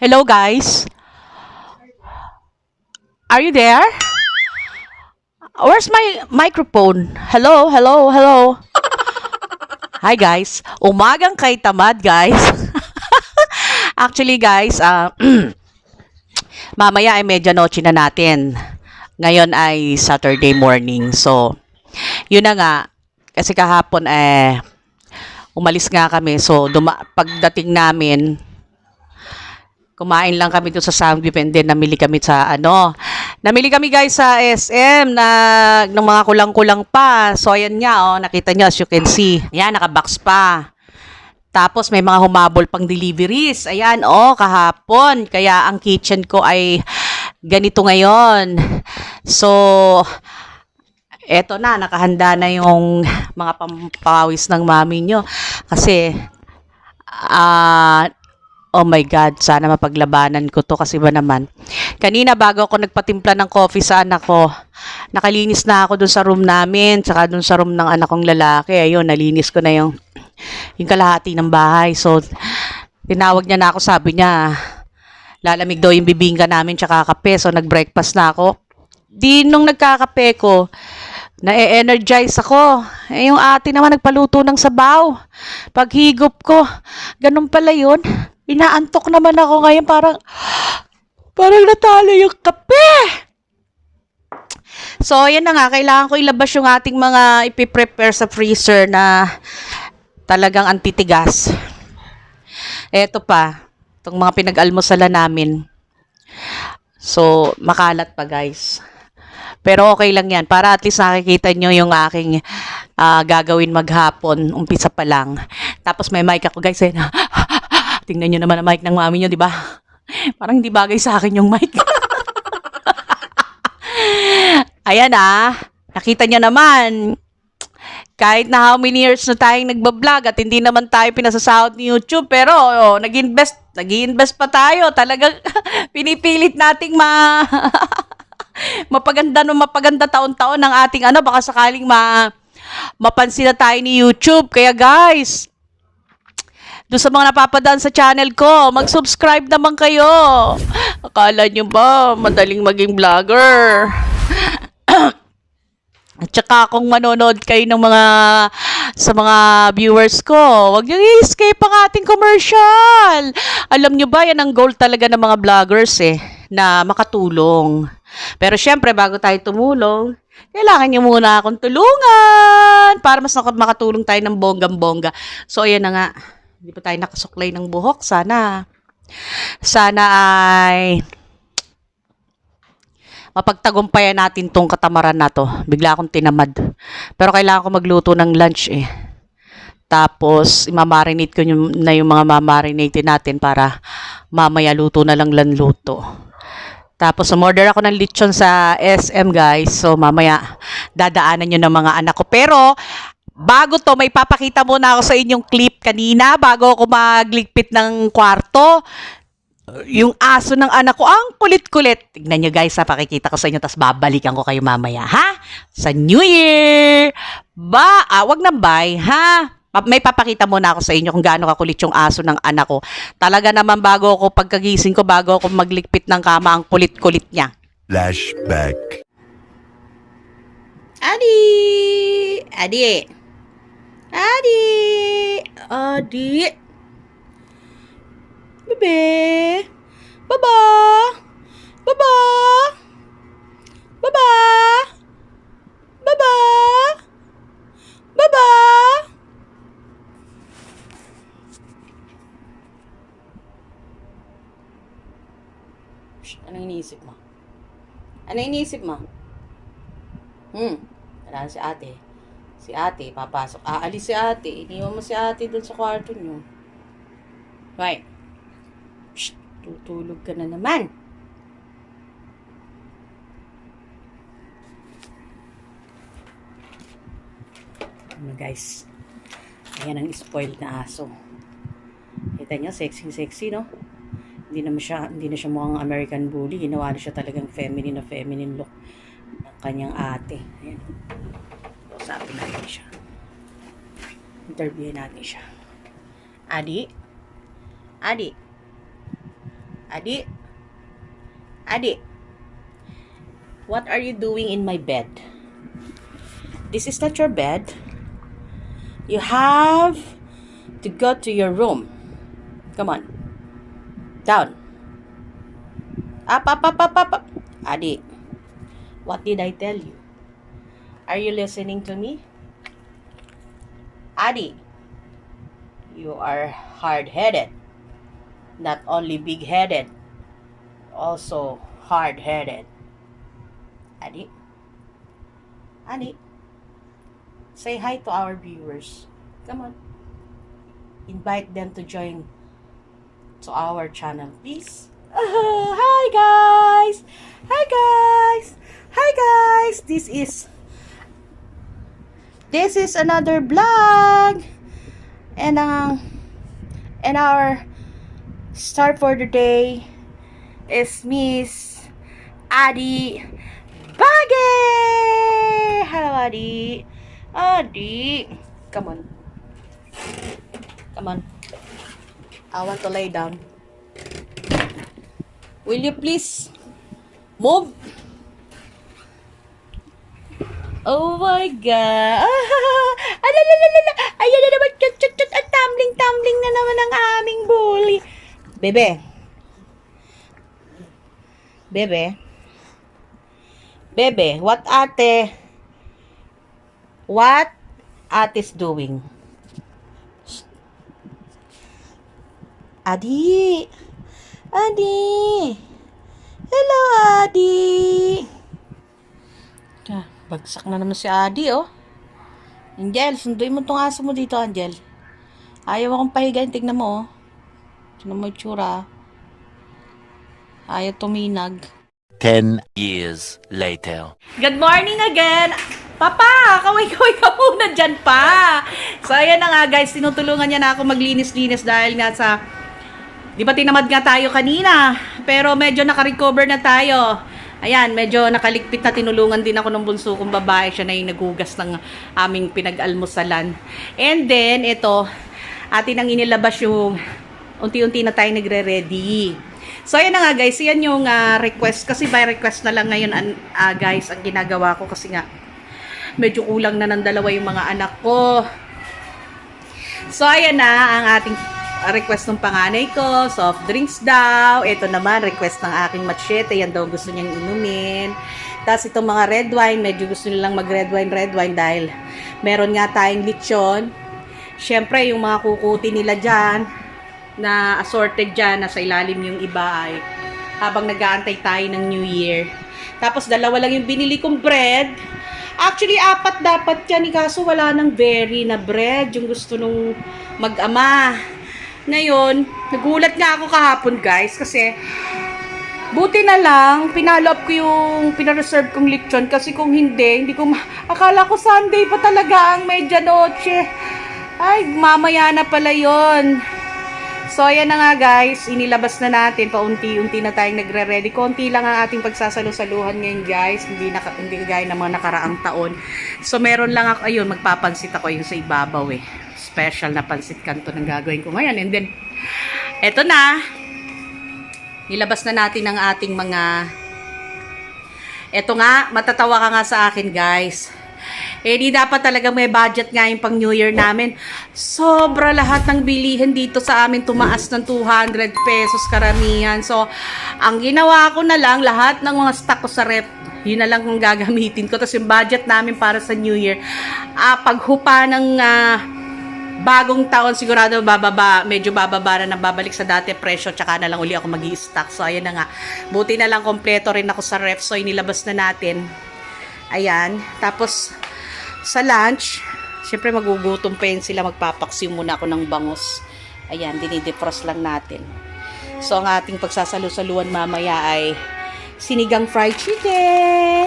Hello, guys. Are you there? Where's my microphone? Hello, hello, hello. Hi, guys. Umagang kay tamad, guys. Actually, guys, mamaya ay medianoche na natin. Ngayon ay Saturday morning. So, yun na nga. Kasi kahapon umalis nga kami. So, pagdating namin, kumain lang kami doon sa Samgyup and then namili kami sa namili kami guys sa SM ng mga kulang-kulang pa. So ayan nga nakita nyo as you can see. Ayan, naka-box pa. Tapos may mga humabol pang deliveries. Ayan kahapon. Kaya ang kitchen ko ay ganito ngayon. So eto na, nakahanda na yung mga pampawis ng mami nyo. Kasi oh my God, sana mapaglabanan ko to kasi ba naman. Kanina bago ako nagpatimpla ng coffee sa anak ko, nakalinis na ako dun sa room namin, tsaka dun sa room ng anak kong lalaki. Ayun, nalinis ko na yung kalahati ng bahay. So, tinawag niya na ako, sabi niya, lalamig daw yung bibingka namin tsaka kape. So, nag-breakfast na ako. Di nung nagkakape ko, na-energize ako. Yung ate naman nagpaluto ng sabaw. Paghigop ko, ganun pala yun. Inaantok naman ako ngayon, parang natalo yung kape. So, yan na nga, kailangan ko ilabas yung ating mga ipiprepare sa freezer na talagang antitigas. Eto pa, itong mga pinag-almusalan namin. So, makalat pa guys. Pero okay lang yan, para at least nakikita nyo yung aking gagawin maghapon, umpisa pa lang. Tapos may mic ako guys, tingnan nyo naman ang mic ng mami nyo, di ba? Parang hindi bagay sa akin yung mic. Ayan nakita nyo naman. Kahit na how many years na tayong nagbablog at hindi naman tayo pinasasahod ni YouTube, pero nag-invest pa tayo. Talagang pinipilit nating mapaganda taon-taon ng ating baka sakaling mapansin na tayo ni YouTube. Kaya guys, doon sa mga napapadaan sa channel ko, mag-subscribe naman kayo. Akala nyo ba madaling maging vlogger? At saka kung manonood kayo ng sa mga viewers ko, huwag nyo i-escape ang ating commercial. Alam nyo ba, yan ang goal talaga ng mga vloggers na makatulong. Pero syempre, bago tayo tumulong, kailangan nyo muna akong tulungan para mas makatulong tayo ng bonggang-bongga. So, ayan na nga. Hindi pa tayo nakasuklay ng buhok. Sana ay mapagtagumpayan natin tong katamaran na to. Bigla akong tinamad. Pero kailangan ko magluto ng lunch Tapos, imamarinate ko na yung mga mamarinate natin para mamaya luto na lang luto. Tapos, umorder ako ng lechon sa SM, guys. So, mamaya, dadaanan nyo ng mga anak ko. Pero, bago to, may papakita muna ako sa inyong clip kanina bago ako magligpit ng kwarto. Yung aso ng anak ko, ang kulit-kulit. Tignan nyo guys, pakikita ko sa inyo, tapos babalikan ko kayo mamaya, ha? Sa New Year! Wag nang bye, ha? May papakita muna ako sa inyo kung gaano kakulit yung aso ng anak ko. Talaga naman bago ako pagkagising ko, bago ako magligpit ng kama, ang kulit-kulit niya. Flashback. Adi! Adi! Adi! Adi! Bebe! Baba! Baba! Baba! Baba! Baba! Anong iniisip mo? Anong iniisip mo? Wala si ate. Si ate, papasok. Aalis si ate. Iniwan mo si ate dun sa kwarto nyo. Right. Shh, tutulog ka na naman. Guys, ayan ang spoiled na aso. Kita nyo, sexy, no? Hindi na siya mukhang American Bully. Ginawa na siya talagang feminine look ng kanyang ate. Ayan. Usapin natin siya. Interviewin natin siya. Adi? Adi? Adi? What are you doing in my bed? This is not your bed. You have to go to your room. Come on. Down. Up, up, up, up, up, up. Adi, what did I tell you? Are you listening to me? Adi, you are hard-headed. Not only big-headed, also hard-headed. Adi? Adi? Say hi to our viewers. Come on. Invite them to join to our channel, please. Hi guys! Hi guys! Hi guys! This is another vlog. And our star for the day is Miss Adi Bagay! Hello, Adi. Adi. Come on. Come on. I want to lay down. Will you please move? Oh my God. Alalalala. Ayan na naman. Chut. At tumbling na naman ang aming bully. Bebe. Bebe. Bebe, what ate's doing? Adi. Adi. Hello, Adi. Bagsak na naman si Adi, oh. Angel, sunduin mo tong aso mo dito, Angel. Ayaw akong pahigain. Tignan mo, oh. Tignan mo yung tsura. Ayaw tuminag. 10 years later. Good morning again! Papa, kaway-kaway ka muna dyan pa. So, ayan na nga guys, tinutulungan niya na ako maglinis-linis dahil nga sa, di ba tinamad nga tayo kanina, pero medyo nakarecover na tayo. Ayan, medyo nakaligpit na, tinulungan din ako ng bunso kong babae, siya na yung naghugas ng aming pinag-almusalan. And then, ito, atin ang inilabas yung, unti-unti na tayo nagre-ready. So, ayan na nga guys, yan yung request, kasi by request na lang ngayon guys, ang ginagawa ko kasi nga, medyo kulang na ng dalawa yung mga anak ko. So, ayan na ang ating request ng panganay ko, soft drinks daw. Ito naman, request ng aking machete, yan daw gusto niyang inumin. Tapos itong mga red wine, medyo gusto nilang mag red wine dahil meron nga tayong lechon. Syempre, yung mga kukuti nila dyan, na assorted dyan, nasa ilalim yung iba ay habang nag-aantay tayo ng New Year. Tapos dalawa lang yung binili kong bread. Actually, 4 dapat yan, kaso wala ng berry na bread, yung gusto nung mag-ama. Ngayon, nagulat nga ako kahapon guys, kasi buti na lang, pinalo up ko yung pinareserve kong lechon, kasi kung hindi ko akala ko Sunday pa talaga ang medianoche. Ay, mamaya na pala yon. So, ayan na nga guys, inilabas na natin, paunti-unti na tayong nagre-ready. Konti lang ang ating pagsasalusaluhan ngayon guys, hindi gaya ng mga nakaraang taon. So, meron lang ako, ayun, magpapansit ako yung sa ibabaw eh. Special na pansit kanto ng gagawin ko ngayon. And then, eto na, nilabas na natin ang ating mga, eto nga, matatawa ka nga sa akin guys. Di dapat talaga may budget nga yung pang New Year namin. Sobra lahat ng bilihin dito sa amin, tumaas ng 200 pesos karamihan. So, ang ginawa ko na lang, lahat ng mga stock ko sa rep, yun na lang kung gagamitin ko. Tapos yung budget namin para sa New Year, paghupa ng bagong taon, sigurado medyo bababa na, babalik sa dati presyo, tsaka na lang uli ako mag-i-stock. So, ayan na nga. Buti na lang kompleto rin ako sa ref. So, inilabas na natin. Ayan. Tapos, sa lunch, syempre magugutom pa yun sila, magpapaksiw muna ako ng bangus. Ayan, dinidefrost lang natin. So, ang ating pagsasalu-saluan mamaya ay sinigang fried chicken.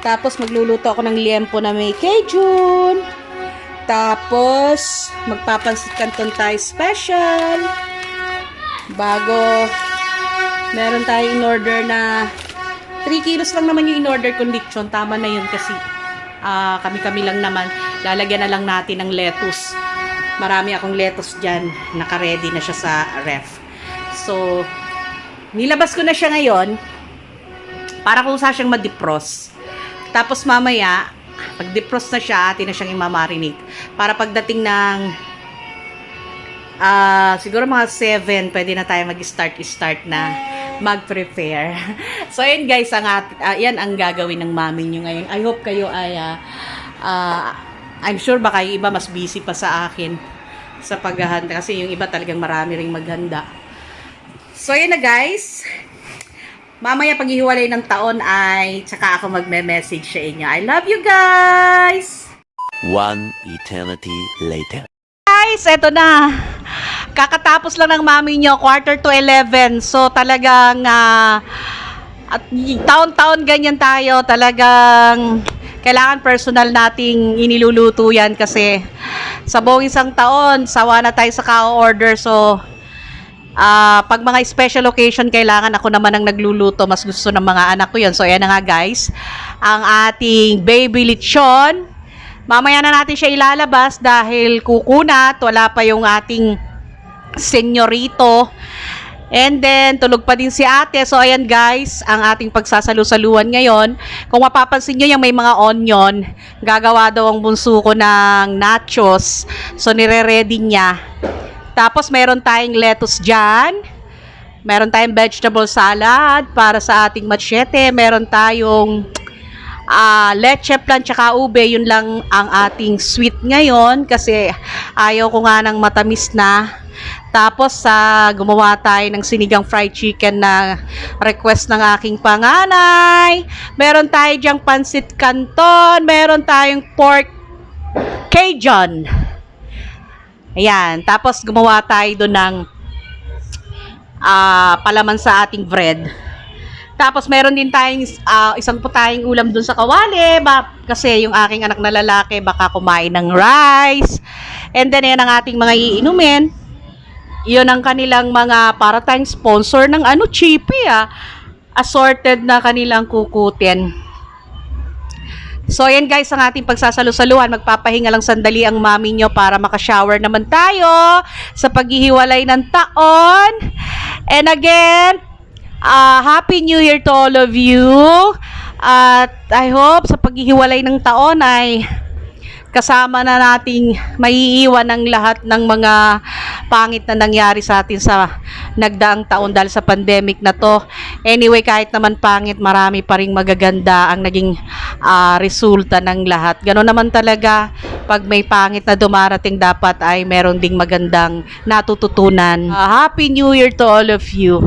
Tapos, magluluto ako ng liempo na may Cajun. Tapos, magpapansit canton tayo special. Bago, meron tayong in-order na 3 kilos lang naman yung in-order kong lechon. Tama na yun kasi kami-kami lang naman. Lalagyan na lang natin ng lettuce. Marami akong lettuce dyan. Naka-ready na siya sa ref. So, Nilabas ko na siya ngayon para kung saan siyang ma-defrost. Tapos mamaya, pag defrost na siya, atin na siyang imamarinate. Para pagdating ng siguro mga 7, pwede na tayo mag-start na mag-prepare. So, yun guys, yan ang gagawin ng mami nyo ngayon. I hope kayo ay, I'm sure baka yung iba mas busy pa sa akin sa paghahanda. Kasi yung iba talagang marami ring maghanda. So, yun na guys. Mamaya paghihiwalay ng taon ay tsaka ako magme-message sa inyo. I love you guys! One eternity later. Guys, eto na. Kakatapos lang ng mami nyo, 11:15. So, talagang, at taon-taon ganyan tayo. Talagang, kailangan personal nating iniluluto yan kasi sa buong isang taon, sawa na tayo sa ka-order. So, pag mga special occasion, kailangan ako naman ang nagluluto. Mas gusto ng mga anak ko yun. So, ayan na nga guys. Ang ating baby lechon. Mamaya na natin siya ilalabas dahil kukunat. Wala pa yung ating senyorito. And then, tulog pa din si ate. So, ayan guys, ang ating pagsasalu-saluan ngayon. Kung mapapansin nyo yung may mga onion, gagawa daw ang bunso ko ng nachos. So, nire-ready niya. Tapos, meron tayong lettuce dyan. Meron tayong vegetable salad para sa ating machete. Meron tayong leche plan tsaka ube. Yun lang ang ating sweet ngayon kasi ayaw ko nga ng matamis na. Tapos, gumawa tayo ng sinigang fried chicken na request ng aking panganay. Meron tayo dyang pansit canton. Meron tayong pork Cajun. Ayan. Tapos, gumawa tayo doon ng palaman sa ating bread. Tapos, meron din tayong isang po tayong ulam doon sa kawali. Kasi yung aking anak na lalaki baka kumain ng rice. And then, yan ang ating mga iinumin. Yun ang kanilang mga para tayong sponsor ng chippy assorted na kanilang kukutin. So, yan guys, ang ating pagsasalu-saluhan. Magpapahinga lang sandali ang mami nyo para makashower naman tayo sa paghihiwalay ng taon. And again, Happy New Year to all of you. At I hope sa paghihiwalay ng taon ay kasama na nating maiiwan ang lahat ng mga pangit na nangyari sa atin sa nagdaang taon dahil sa pandemic na to. Anyway, kahit naman pangit, marami pa ring magaganda ang naging resulta ng lahat. Ganon naman talaga, pag may pangit na dumarating, dapat ay meron ding magandang natututunan. Happy New Year to all of you.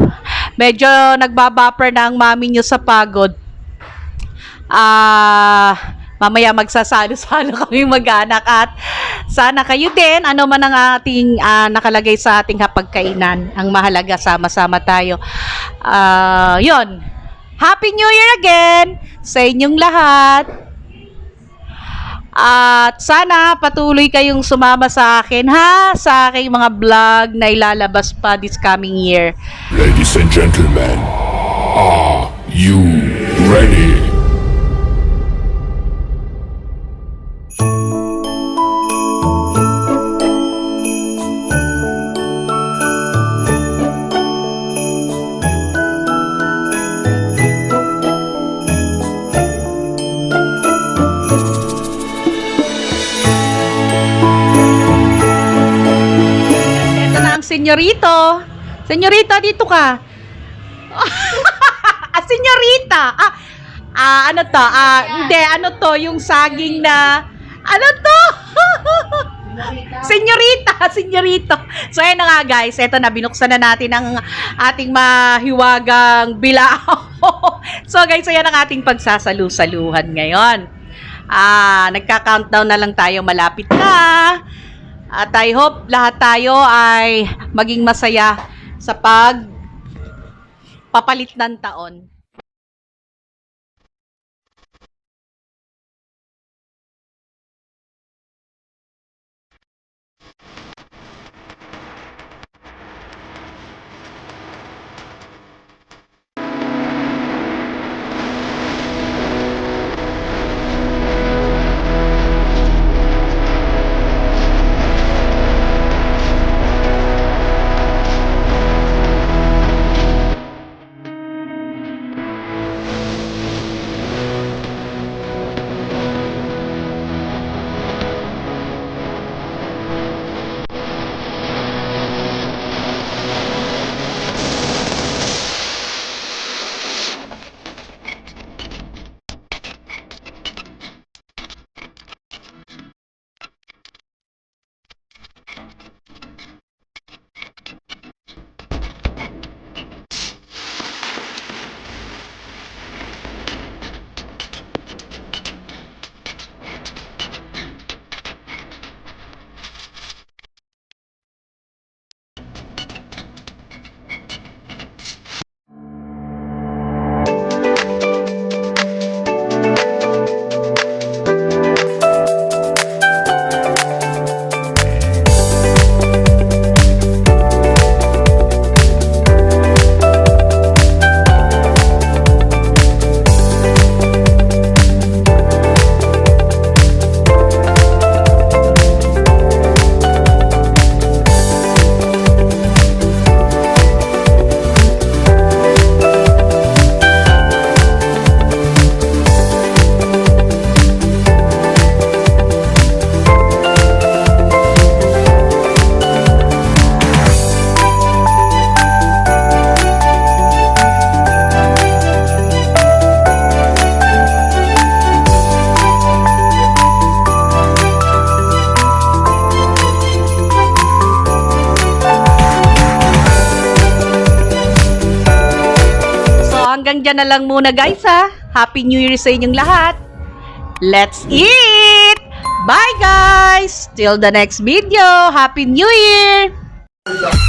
Medyo nagbabaper na ang mami nyo sa pagod. Mamaya magsasalo-salo kami mag-anak at sana kayo din, ano man ang ating nakalagay sa ating hapagkainan. Ang mahalaga, sama-sama tayo. Yun. Happy New Year again sa inyong lahat. At sana patuloy kayong sumama sa akin sa aking mga vlog na ilalabas pa this coming year. Ladies and gentlemen, are you ready? Senyorito. Senyorita, dito ka. Senyorita. Ano to? Hindi, ano to? Yung saging na, ano to? Senyorita, senyorito. So, ayan na nga guys. Eto na, binuksan na natin ang ating mahiwagang bilao. So, guys, ayan ang ating pagsasalu-saluhan ngayon. Nagka-countdown na lang tayo. Malapit na. At I hope lahat tayo ay maging masaya sa papalit ng taon. dyan na lang muna guys ha. Happy New Year sa inyong lahat. Let's eat! Bye guys! Till the next video. Happy New Year!